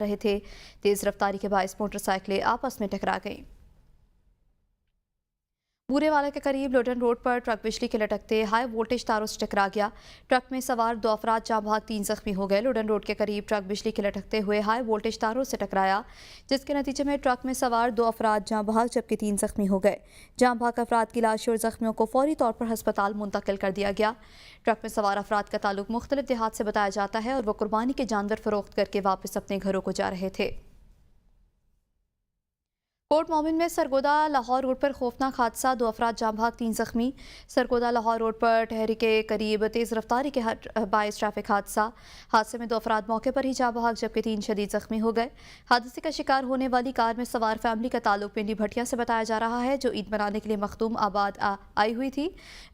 रहे थे। तेज रफ्तारी के बायस मोटरसाइकिलें आपस में टकरा गईं। बूरेवाला के करीब लोडन रोड पर ट्रक बिजली के लटकते हाई वोल्टेज तारों से टकरा गया। ट्रक में सवार 2 अफराद जाँ भाग 3 जख्मी हो गए। लोडन रोड के करीब ट्रक बिजली के लटकते हुए हाई वोल्टेज तारों से टकराया, जिसके नतीजे में ट्रक में सवार 2 अफराद जाँ भाग जबकि 3 जख्मी हो गए। जाँ भाग अफराद की लाश और जख्मियों को फौरी तौर पर अस्पताल मुंतकिल कर दिया गया। ट्रक में सवार अफराद का ताल्लुक मुख्तलिफ देहात से बताया जाता है और वो कुर्बानी के जानवर फरोख्त करके वापस अपने घरों को जा रहे थे। कोट मोमिन में सरगोदा लाहौर रोड पर खौफनाक हादसा, 2 अफराद जाँ भाग 3 जख्मी। सरगोदा लाहौर रोड पर ठहरी के करीब तेज़ रफ्तारी के बायस ट्रैफिक हादसे में 2 अफराद मौके पर ही जाँ भाग जबकि 3 शदीद जख्मी हो गए। हादसे का शिकार होने वाली कार में सवार फैमिली का ताल्लुक पिंडी भटिया से बताया जा रहा है, जो ईद मनाने के लिए मखदूम आबाद आई हुई थी।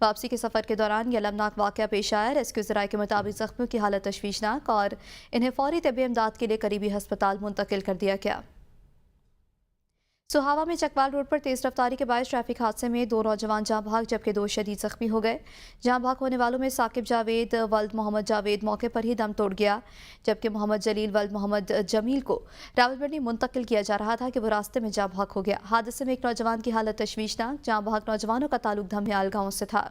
वापसी के सफ़र के दौरान यह अलमनाक वाक़या पेश आया। रेस्क्यू ज़राए के मुताबिक जख्मियों की हालत तशवीशनाक और इन्हें फौरी तबी इमदाद के लिए करीबी हस्पताल मुंतकिल कर दिया गया। सुहावा में चकवाल रोड पर तेज रफ्तारी के बायस ट्रैफिक हादसे में 2 नौजवान जाँ भाग जबकि 2 शदीद जख्मी हो गए। जाँ भाग होने वालों में साकिब जावेद वल्द मोहम्मद जावेद मौके पर ही दम तोड़ गया, जबकि मोहम्मद जलील वल्द मोहम्मद जमील को रावलपिंडी मुंतकिल किया जा रहा था कि वो रास्ते में जाँ भाग हो गया। हादसे में एक नौजवान की हालत तशवीशनाक। जाँ भाग नौजवानों का ताल्लुक धमियाल गाँव से था।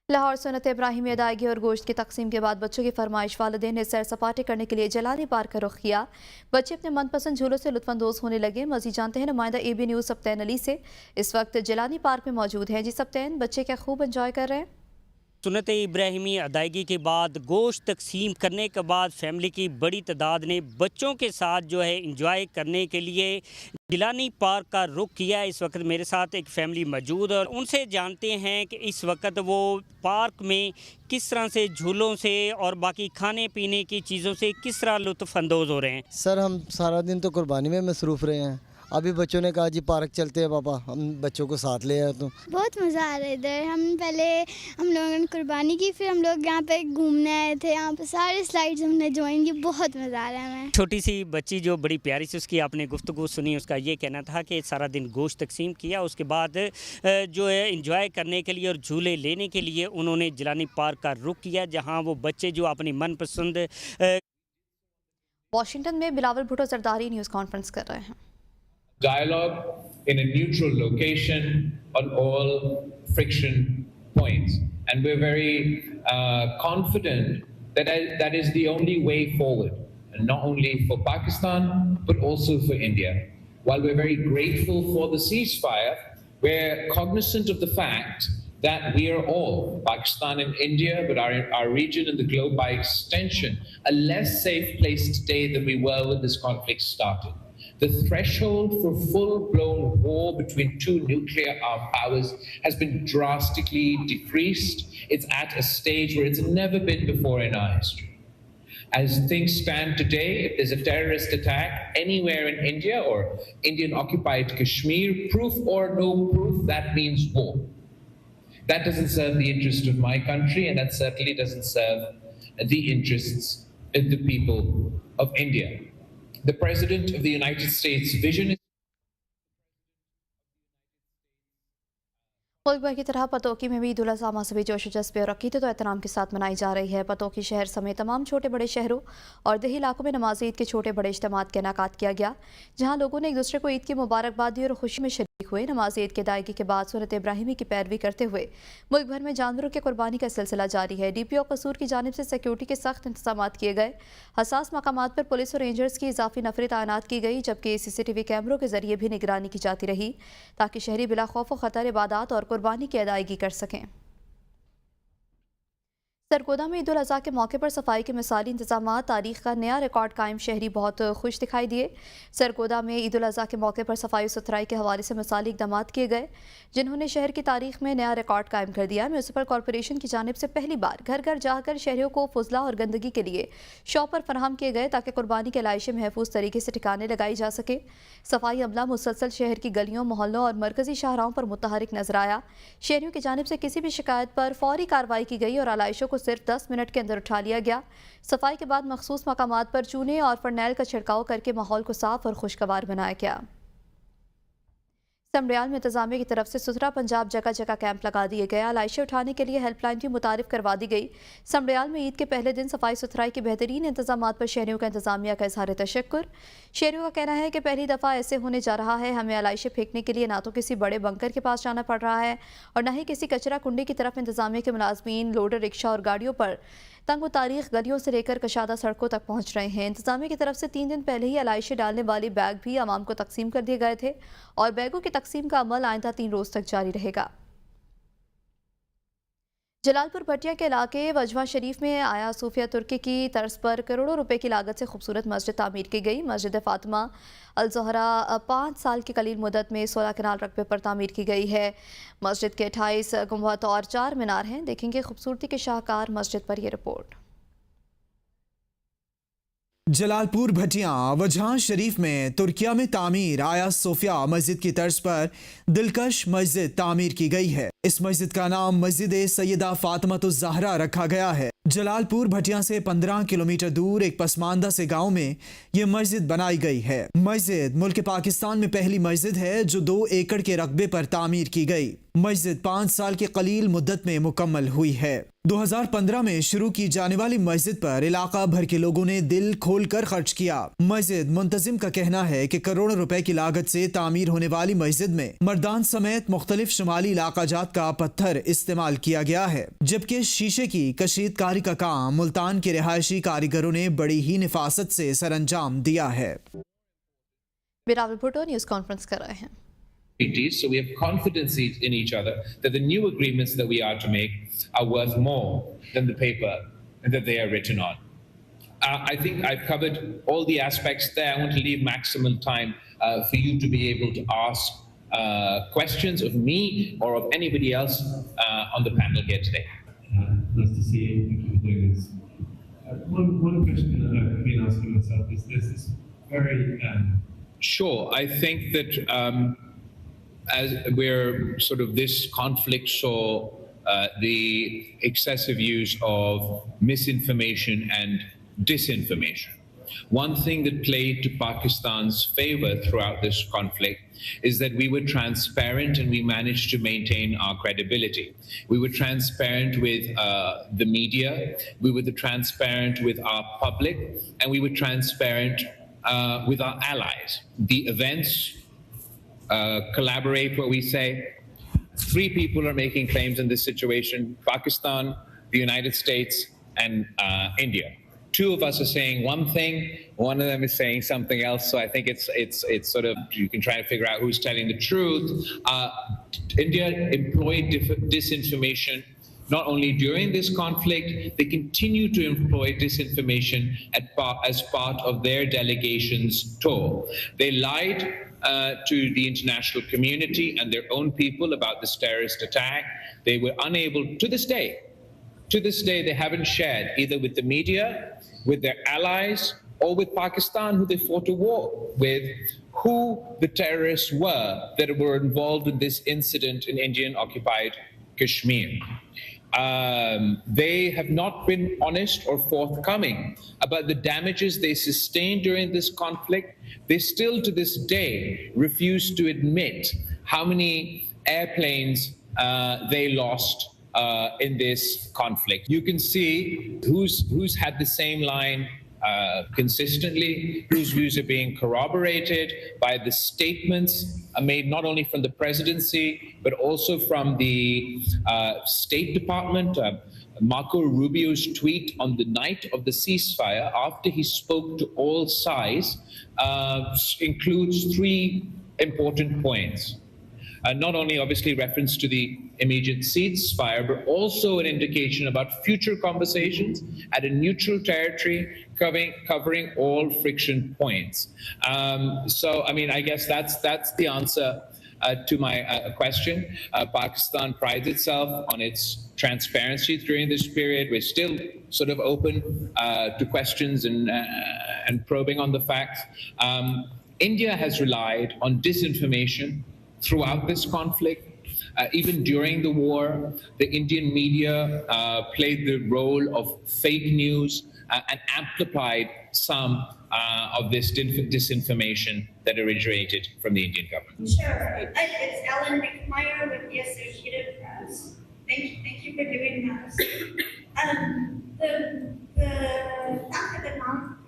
लाहौर सुन्नत इब्राहिमी अदायगी और गोश्त की तकसीम के बाद बच्चों की फरमाइश वालिदैन ने सैर सपाटे करने के लिए जलानी पार्क का रुख किया। बच्चे अपने मनपसंद झूलों से लुत्फानंदोज होने लगे। मज़ीद जानते हैं नुमाइंदा ABN न्यूज़ सप्तैन अली से। इस वक्त जलानी पार्क में मौजूद हैं। जी सप्तैन, बच्चे क्या खूब एंजॉय कर रहे हैं? सुन्नत इब्राहिमी अदायगी के बाद गोश्त तकसीम करने के बाद फैमिली की बड़ी तादाद ने बच्चों के साथ जो है इंजॉय करने के लिए जिलानी पार्क का रुख किया। इस वक्त मेरे साथ एक फैमिली मौजूद और उनसे जानते हैं कि इस वक्त वो पार्क में किस तरह से झूलों से और बाकी खाने पीने की चीज़ों से किस तरह लुत्फ़ अंदोज़ हो रहे हैं। सर, हम सारा दिन तो कुर्बानी में मसरूफ़ रहे हैं। अभी बच्चों ने कहा जी पार्क चलते हैं पापा, हम बच्चों को साथ ले आए। तो बहुत मज़ा आ रहा है इधर। हम लोगों ने कुर्बानी की, फिर हम लोग यहाँ पे घूमने आए थे। यहाँ पे सारे स्लाइड्स हमने ज्वाइन की, बहुत मज़ा आ रहा है हमें। छोटी सी बच्ची जो बड़ी प्यारी सी, उसकी आपने गुफ्तगू सुनी, उसका ये कहना था कि सारा दिन गोश्त तकसीम किया, उसके बाद जो है इंजॉय करने के लिए और झूले लेने के लिए उन्होंने जिलानी पार्क का रुख किया, जहाँ वो बच्चे जो अपनी मनपसंद। वाशिंगटन में बिलावल भुट्टो जरदारी न्यूज़ कॉन्फ्रेंस कर रहे हैं। Dialogue in a neutral location on all friction points, and we're very confident that that is the only way forward, and not only for Pakistan but also for India. While we're very grateful for the ceasefire, we're cognizant of the fact that we are all, Pakistan and India, but our region and the globe by extension, a less safe place today than we were when this conflict started. The threshold for full-blown war between two nuclear armed powers has been drastically decreased. It's at a stage where it's never been before in our history. As things stand today, if there's a terrorist attack anywhere in India or Indian-occupied Kashmir, proof or no proof, that means war. That doesn't serve the interest of my country, and that certainly doesn't serve the interests of the people of India. The President of the United States vision is मुल्क भर की तरह पतोकी में भी ईद उल अज़हा मज़हबी जोश जज्बे और अक़ीदत और एहतराम के साथ मनाई जा रही है। पतोकी शहर समेत तमाम छोटे बड़े शहरों और देही इलाकों में नमाज ईद के छोटे बड़े इज्तिमात का इनेकाद किया गया, जहाँ लोगों ने एक दूसरे को ईद की मुबारकबाद दी और खुशी में शरीक हुए। नमाज ईद की अदायगी के बाद सुन्नत इब्राहिमी की पैरवी करते हुए मुल्क भर में जानवरों की कुर्बानी का सिलसिला जारी है। DPO कसूर की जानिब से सिक्योरिटी के सख्त इंतजाम किए गए। हसास मकामात पर पुलिस और रेंजर्स की इजाफी नफरी तैनात की गई, जबकि CCTV कैमरों के जरिए भी निगरानी की जाती रही ताकि शहरी बिला खौफ व खतर इबादत और कुर्बानी की अदायगी कर सकें। सरगोदा में ईद उल अज़हा के मौके पर सफाई के मिसाली इंतजाम, तारीख का नया रिकॉर्ड कायम, शहरी बहुत खुश दिखाई दिए। सरगोदा में ईद उल अज़हा के मौके पर सफाई सुथराई के हवाले से मिसाली इक़दाम किए गए, जिन्होंने शहर की तारीख में नया रिकॉर्ड कायम कर दिया। म्यूनसिपल कॉरपोरेशन की जानिब से पहली बार घर घर जाकर शहरियों को फुजला और गंदगी के लिए शॉपर फराहम किए गए ताकि कुर्बानी के लाइशें महफूज तरीके से ठिकाने लगाई जा सके। सफाई अमला मुसलसल शहर की गलियों, मोहल्लों और मरकजी शाहराहों पर मुतहरिक नजर आया। शहरियों की जानिब से किसी भी शिकायत पर फौरी कार्रवाई की गई और आलाइशों को सिर्फ 10 मिनट के अंदर उठा लिया गया। सफाई के बाद मखसूस मकामात पर चूने और फरनैल का छिड़काव करके माहौल को साफ और खुशगवार बनाया गया। समरियाल में इंतजामिया की तरफ से सुथरा पंजाब जगह जगह कैंप लगा दिए गए। आलाइशें उठाने के लिए हेल्पलाइन भी मुतारिफ करवा दी गई। समरियाल में ईद के पहले दिन सफाई सुथराई के बेहतरीन इंतजाम पर शहरियों का इंतजामिया का इजहार तशक्कुर। शहरियों का कहना है कि पहली दफ़ा ऐसे होने जा रहा है। हमें आलाइशें फेंकने के लिए ना तो किसी बड़े बंकर के पास जाना पड़ रहा है और न ही किसी कचरा कुंडी की तरफ। इंतजामिया के मुलाजमीन लोडर रिक्शा और गाड़ियों पर तंग तारीख गलियों से लेकर कशादा सड़कों तक पहुंच रहे हैं। इंतजामिया की तरफ से 3 दिन पहले ही आलाइशें डालने वाली बैग भी आवाम को तकसीम कर दिए गए थे और बैगों की तकसीम का अमल आइंदा 3 रोज तक जारी रहेगा। जलालपुर भटिया के इलाके वजवा शरीफ में आया सूफिया तुर्की की तर्ज पर करोड़ों रुपए की लागत से खूबसूरत मस्जिद तामीर की गई। मस्जिद फातिमा अल ज़हरा 5 साल की कलील मुद्दत में 16 कनाल रकबे पर तामीर की गई है। मस्जिद के 28 गुंबद और 4 मीनार हैं। देखेंगे खूबसूरती के शाहकार मस्जिद पर यह रिपोर्ट। जलालपुर भटिया वजहा शरीफ में तुर्किया में तामीर आया सोफिया मस्जिद की तर्ज पर दिलकश मस्जिद तामीर की गई है। इस मस्जिद का नाम मस्जिद सैयदा फातिमा ज़हरा रखा गया है। जलालपुर भटिया से 15 किलोमीटर दूर एक पसमानदा से गांव में ये मस्जिद बनाई गई है। मस्जिद मुल्क पाकिस्तान में पहली मस्जिद है जो 2 एकड़ के रकबे पर तामीर की गई। मस्जिद 5 साल के कलील मुद्दत में मुकम्मल हुई है। 2015 में शुरू की जाने वाली मस्जिद पर इलाका भर के लोगों ने दिल खोल कर खर्च किया। मस्जिद मुंतजिम का कहना है कि करोड़ों रुपए की लागत से तामीर होने वाली मस्जिद में मर्दान समेत मुख्तलिफ शुमाली इलाका जात का पत्थर इस्तेमाल किया गया है, जबकि शीशे की कशीदकारी का काम मुल्तान के रिहायशी कारीगरों ने बड़ी ही निफासत से सरअंजाम दिया है। बिरावल भुट्टो न्यूज़ कॉन्फ्रेंस कर रहे हैं। So we have confidence in each other that the new agreements that we are to make are worth more than the paper that they are written on. I think I've covered all the aspects there. I want to leave maximum time for you to be able to ask questions of me or of anybody else on the panel here today. Nice to see you. Thank you for doing this. One question that I've been asking myself is this very... Sure. I think that as we're sort of this conflict saw the excessive use of misinformation and disinformation. One thing that played to Pakistan's favor throughout this conflict is that we were transparent and we managed to maintain our credibility. We were transparent with the media, we were transparent with our public, and we were transparent with our allies. The events collaborate what we say. 3 people are making claims in this situation: Pakistan, the United States, and India. 2 of us are saying one thing, one of them is saying something else. So I think it's sort of, you can try to figure out who's telling the truth. India employed disinformation not only during this conflict, they continue to employ disinformation as part of their delegation's tour. They lied to the international community and their own people about this terrorist attack. They were unable, to this day, they haven't shared either with the media, with their allies, or with Pakistan, who they fought a war with, who the terrorists were that were involved in this incident in Indian-occupied Kashmir. They have not been honest or forthcoming about the damages they sustained during this conflict. They still, to this day, refuse to admit how many airplanes they lost in this conflict. You can see who's had the same line consistently, whose views are being corroborated by the statements made not only from the presidency, but also from the State Department. Marco Rubio's tweet on the night of the ceasefire, after he spoke to all sides, includes 3 important points. Not only obviously reference to the immediate ceasefire, but also an indication about future conversations at a neutral territory covering all friction points. So, I mean, I guess that's the answer to my question. Pakistan prides itself on its transparency during this period. We're still sort of open to questions and probing on the facts. India has relied on disinformation throughout this conflict. Even during the war, the Indian media played the role of fake news, and amplified some of this disinformation that originated from the Indian government. Sure. It's Ellen McMyer with the Associated Press. Thank you for doing that. The fact that the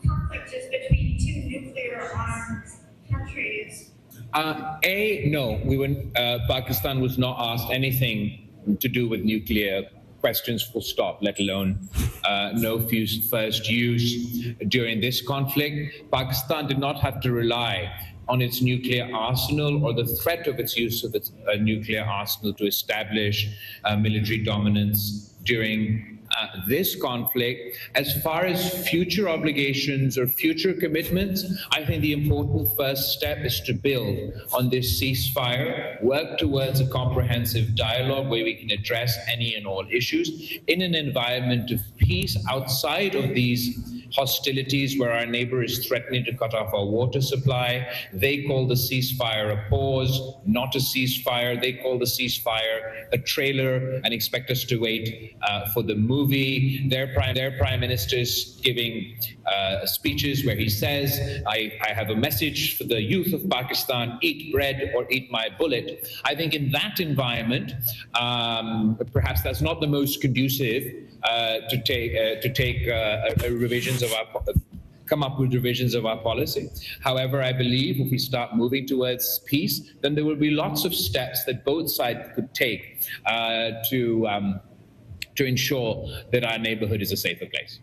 conflict is between two nuclear-armed countries. No, Pakistan was not asked anything to do with nuclear questions, full stop, let alone no first use during this conflict. Pakistan did not have to rely on its nuclear arsenal or the threat of its use of its nuclear arsenal to establish military dominance during this conflict. As far as future obligations or future commitments, I think the important first step is to build on this ceasefire, work towards a comprehensive dialogue where we can address any and all issues in an environment of peace outside of these hostilities where our neighbor is threatening to cut off our water supply. They call the ceasefire a pause, not a ceasefire. They call the ceasefire a trailer and expect us to wait for the movie. Their prime minister is giving speeches where he says, I have a message for the youth of Pakistan, eat bread or eat my bullet. I think in that environment, perhaps that's not the most conducive to take revisions of our come up with revisions of our policy. However, I believe if we start moving towards peace, then there will be lots of steps that both sides could take to ensure that our neighborhood is a safer place.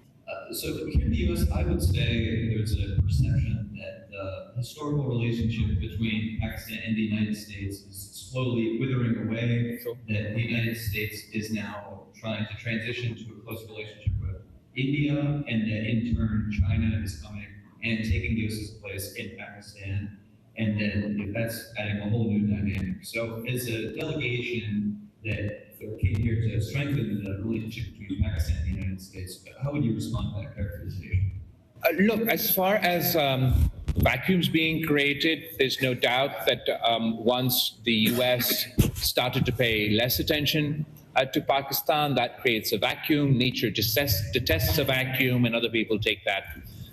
So here in the U.S., I would say there's a perception that the historical relationship between Pakistan and the United States is slowly withering away, that the United States is now trying to transition to a close relationship with India, and that in turn China is coming and taking U.S.'s place in Pakistan, and then that's adding a whole new dynamic. So as a delegation that came here to strengthen the relationship between Pakistan and the United States, how would you respond to that characterization? Look, as far as vacuums being created, there's no doubt that once the U.S. started to pay less attention to Pakistan, that creates a vacuum. Nature detests a vacuum, and other people take that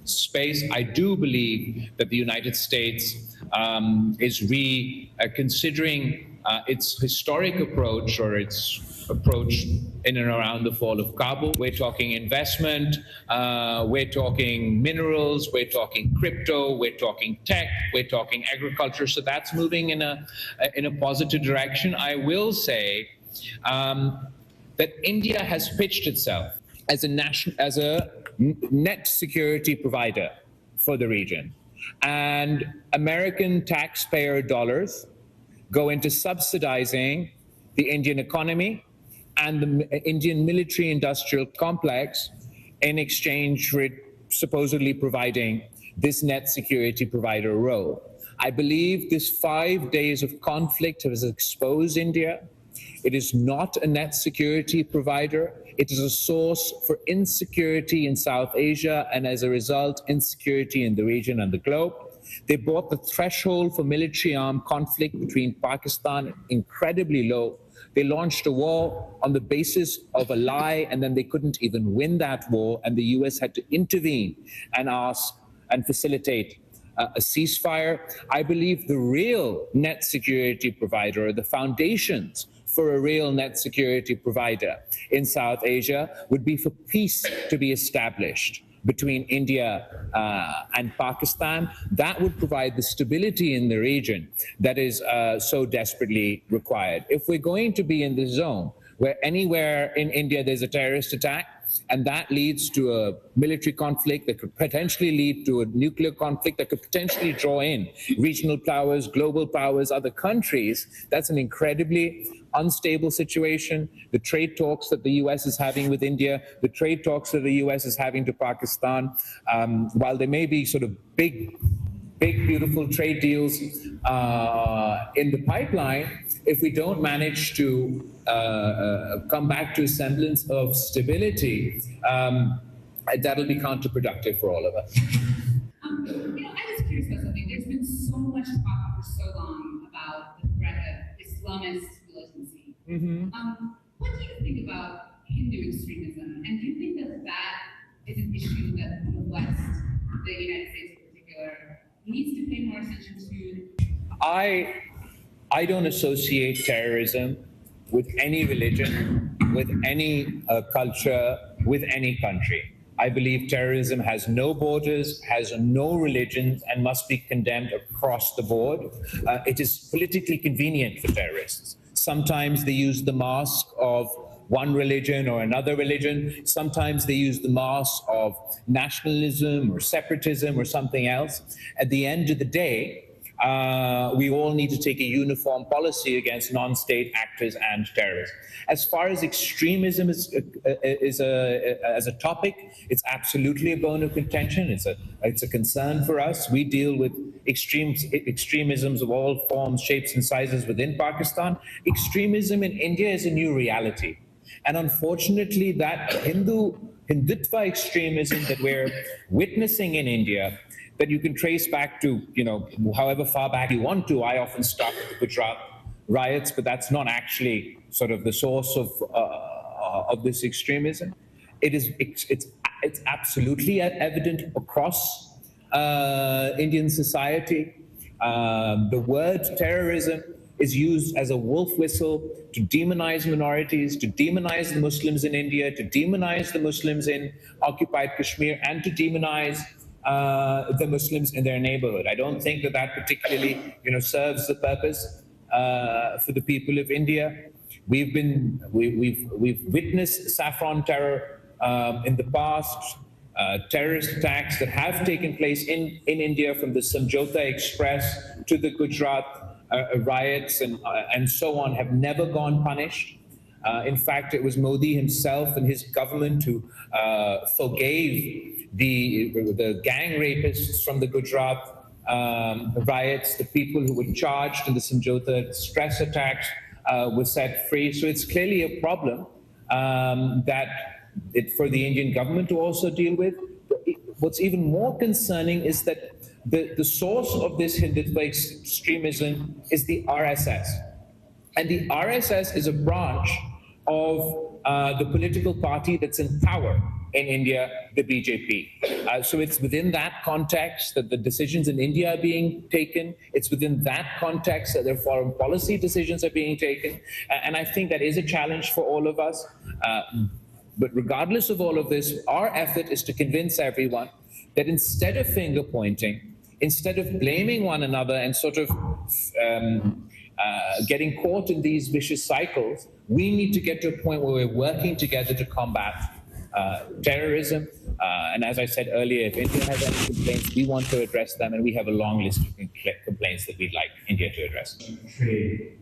space. I do believe that the United States is reconsidering its historic approach, or its approach in and around the fall of Kabul. We're talking investment, we're talking minerals, we're talking crypto, we're talking tech, we're talking agriculture. So that's moving in a positive direction. I will say that India has pitched itself as a net security provider for the region, and American taxpayer dollars go into subsidizing the Indian economy and the Indian military-industrial complex in exchange for it supposedly providing this net security provider role. I believe this 5 days of conflict has exposed India. It is not a net security provider. It is a source for insecurity in South Asia, and as a result, insecurity in the region and the globe. They brought the threshold for military armed conflict between Pakistan incredibly low. They launched a war on the basis of a lie, and then they couldn't even win that war, and the US had to intervene and ask and facilitate a ceasefire. I believe the real net security provider, or the foundations for a real net security provider in South Asia, would be for peace to be established between India and Pakistan. That would provide the stability in the region that is so desperately required. If we're going to be in the zone where anywhere in India there's a terrorist attack, and that leads to a military conflict that could potentially lead to a nuclear conflict that could potentially draw in regional powers, global powers, other countries, that's an incredibly unstable situation. The trade talks that the US is having with India, the trade talks that the US is having to Pakistan, while there may be sort of big, beautiful trade deals in the pipeline, if we don't manage to come back to a semblance of stability, that'll be counterproductive for all of us. I was curious about something. There's been so much talk for so long about the threat of Islamist militancy. What do you think about Hindu extremism? And do you think that is an issue the United States in particular, needs to pay more attention to? I don't associate terrorism with any religion, with any culture, with any country. I believe terrorism has no borders, has no religions, and must be condemned across the board. It is politically convenient for terrorists. Sometimes they use the mask of one religion or another religion. Sometimes they use the mask of nationalism or separatism or something else. At the end of the day, we all need to take a uniform policy against non-state actors and terrorists. As far as extremism is as a topic, it's absolutely a bone of contention. It's a concern for us. We deal with extremisms of all forms, shapes, and sizes within Pakistan. Extremism in India is a new reality, and unfortunately, that Hindutva extremism that we're witnessing in India, that you can trace back to, however far back you want to. I often start with the Gujarat riots, but that's not actually sort of the source of this extremism. It's absolutely evident across Indian society. The word terrorism is used as a wolf whistle to demonize minorities, to demonize the Muslims in India, to demonize the Muslims in occupied Kashmir, and to demonize the Muslims in their neighborhood. I don't think that particularly, serves the purpose for the people of India. We've witnessed saffron terror in the past, terrorist attacks that have taken place in India, from the Samjhauta Express to the Gujarat riots and so on, have never gone punished. In fact, it was Modi himself and his government who forgave the gang rapists from the Gujarat riots. The people who were charged in the Samjhauta stress attacks were set free. So it's clearly a problem for the Indian government to also deal with. But what's even more concerning is that the source of this Hindutva extremism is the RSS. And the RSS is a branch of the political party that's in power in India, the BJP. So it's within that context that the decisions in India are being taken. It's within that context that their foreign policy decisions are being taken. And I think that is a challenge for all of us. But regardless of all of this, our effort is to convince everyone that instead of finger pointing, instead of blaming one another and sort of getting caught in these vicious cycles, we need to get to a point where we're working together to combat terrorism. And as I said earlier, if India has any complaints, we want to address them, and we have a long list of complaints that we'd like India to address. Trade,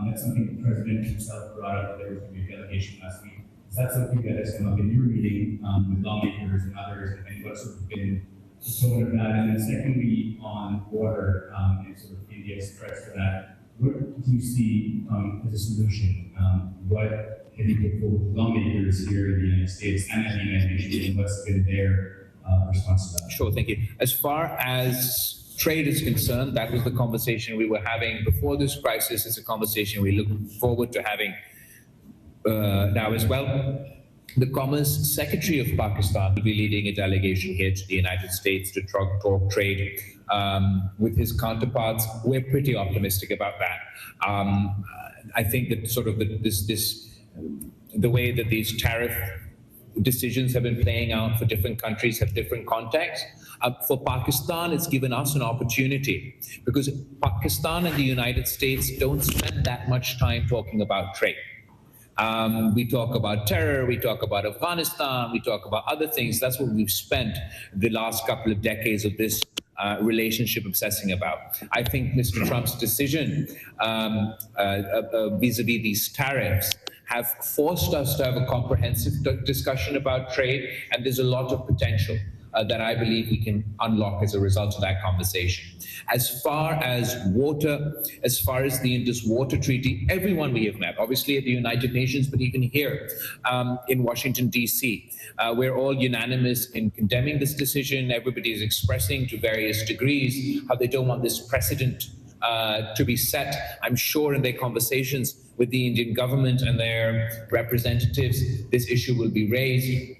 that's something the President himself brought up. There was going to be a delegation last week. Is that something that has come up in your meeting with lawmakers and others, and what's sort of been the tone of that? And then secondly, on water and sort of India's threats to that, what do you see as a solution? What can you put forward to lawmakers here in the United States and at the United Nations, and what's been their response to that? Sure, thank you. As far as trade is concerned, that was the conversation we were having before this crisis. It's a conversation we look forward to having now as well. The Commerce Secretary of Pakistan will be leading a delegation here to the United States to talk trade with his counterparts. We're pretty optimistic about that. I think that sort of the way that these tariff decisions have been playing out for different countries have different contexts. For Pakistan, it's given us an opportunity because Pakistan and the United States don't spend that much time talking about trade. We talk about terror, we talk about Afghanistan, we talk about other things. That's what we've spent the last couple of decades of this relationship obsessing about. I think Mr. Trump's decision vis-a-vis these tariffs have forced us to have a comprehensive discussion about trade, and there's a lot of potential that I believe we can unlock as a result of that conversation. As far as water, as far as the Indus Water Treaty, everyone we have met, obviously at the United Nations, but even here in Washington, D.C., we're all unanimous in condemning this decision. Everybody is expressing to various degrees how they don't want this precedent to be set. I'm sure in their conversations with the Indian government and their representatives, this issue will be raised.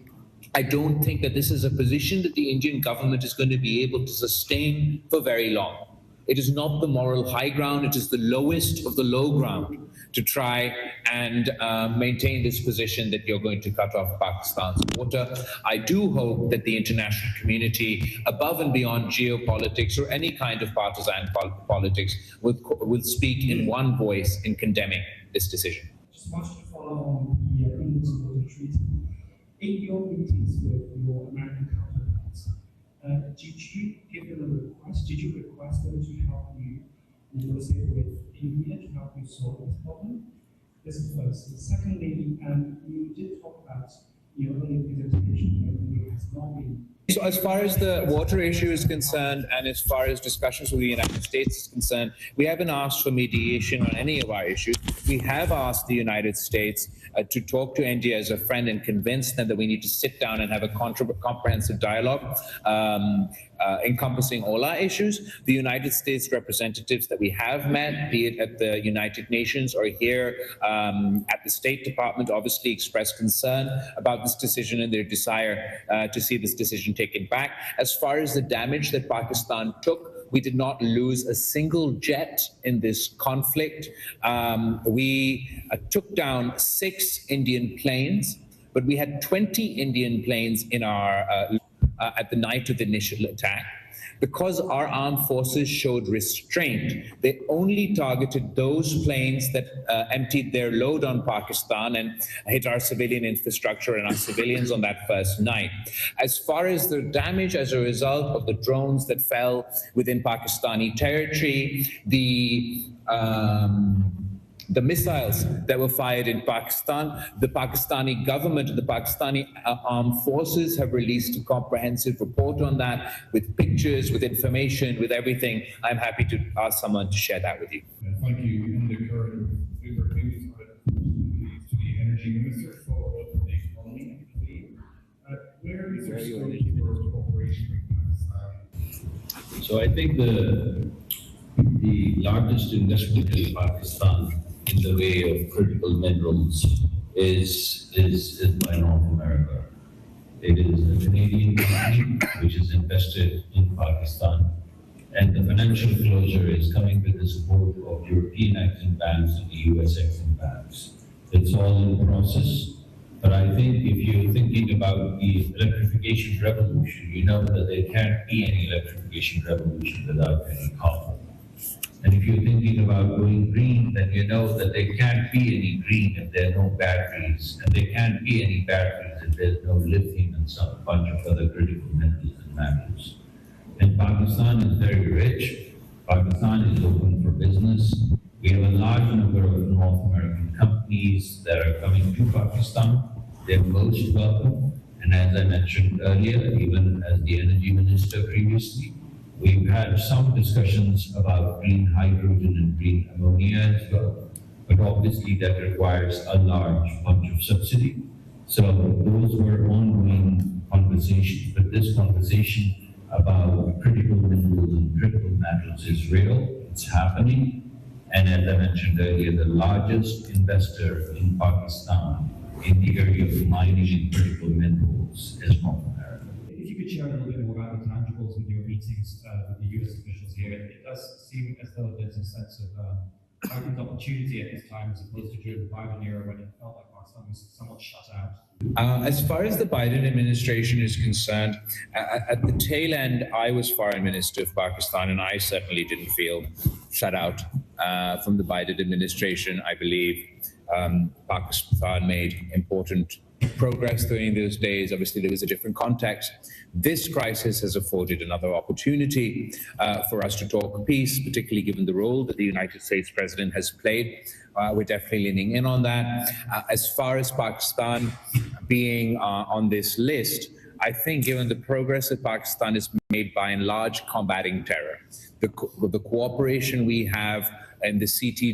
I don't think that this is a position that the Indian government is going to be able to sustain for very long. It is not the moral high ground, it is the lowest of the low ground to try and maintain this position that you're going to cut off Pakistan's water. I do hope that the international community, above and beyond geopolitics or any kind of partisan politics, will speak in one voice in condemning this decision. Just wanted to follow on the Indian water treaty. In your meetings with your American counterparts, did you give them a request? Did you request them to help you negotiate with India to help you solve this problem? This is first. And secondly, you did talk about your earlier presentation that India has not been. So as far as the water issue is concerned, and as far as discussions with the United States is concerned, we haven't asked for mediation on any of our issues. We have asked the United States to talk to India as a friend and convince them that we need to sit down and have a comprehensive dialogue encompassing all our issues. The United States representatives that we have met, be it at the United Nations or here at the State Department, obviously expressed concern about this decision and their desire to see this decision taken back. As far as the damage that Pakistan took, we did not lose a single jet in this conflict. We took down 6 Indian planes, but we had 20 Indian planes in our at the night of the initial attack. Because our armed forces showed restraint, they only targeted those planes that emptied their load on Pakistan and hit our civilian infrastructure and our civilians on that first night. As far as the damage as a result of the drones that fell within Pakistani territory, the missiles that were fired in Pakistan, the Pakistani government and the Pakistani armed forces have released a comprehensive report on that with pictures, with information, with everything. I'm happy to ask someone to share that with you. Thank you. In the current to the Energy Minister for the economy. Where is your strategy for cooperation with Pakistan? So I think the largest investment in Pakistan in the way of critical minerals is by North America. It is a Canadian company which is invested in Pakistan, and the financial closure is coming with the support of European Exim Banks and the US Exim Banks. It's all in process, but I think if you're thinking about the electrification revolution, you know that there can't be any electrification revolution without any copper. And if you're thinking about going green, then you know that there can't be any green if there are no batteries, and there can't be any batteries if there's no lithium and some bunch of other critical metals and metals. And Pakistan is very rich. Pakistan is open for business. We have a large number of North American companies that are coming to Pakistan. They're most welcome. And as I mentioned earlier, even as the energy minister previously, we've had some discussions about green hydrogen and green ammonia as well, but obviously that requires a large bunch of subsidy. So those were ongoing conversations, but this conversation about critical minerals and critical metals is real, it's happening. And as I mentioned earlier, the largest investor in Pakistan in the area of mining and critical minerals is North America. If you could share a little bit more about the tangibles with your meetings with the US officials here, it does seem as though there's a sense of heightened opportunity at this time as opposed to during the Biden era when it felt like Pakistan was somewhat shut out. As far as the Biden administration is concerned, at the tail end, I was foreign minister of Pakistan, and I certainly didn't feel shut out from the Biden administration. I believe Pakistan made important progress during those days. Obviously, there was a different context. This crisis has afforded another opportunity for us to talk peace, particularly given the role that the United States president has played. We're definitely leaning in on that. As far as Pakistan being on this list, I think given the progress that Pakistan has made by and large combating terror, the cooperation we have in the CT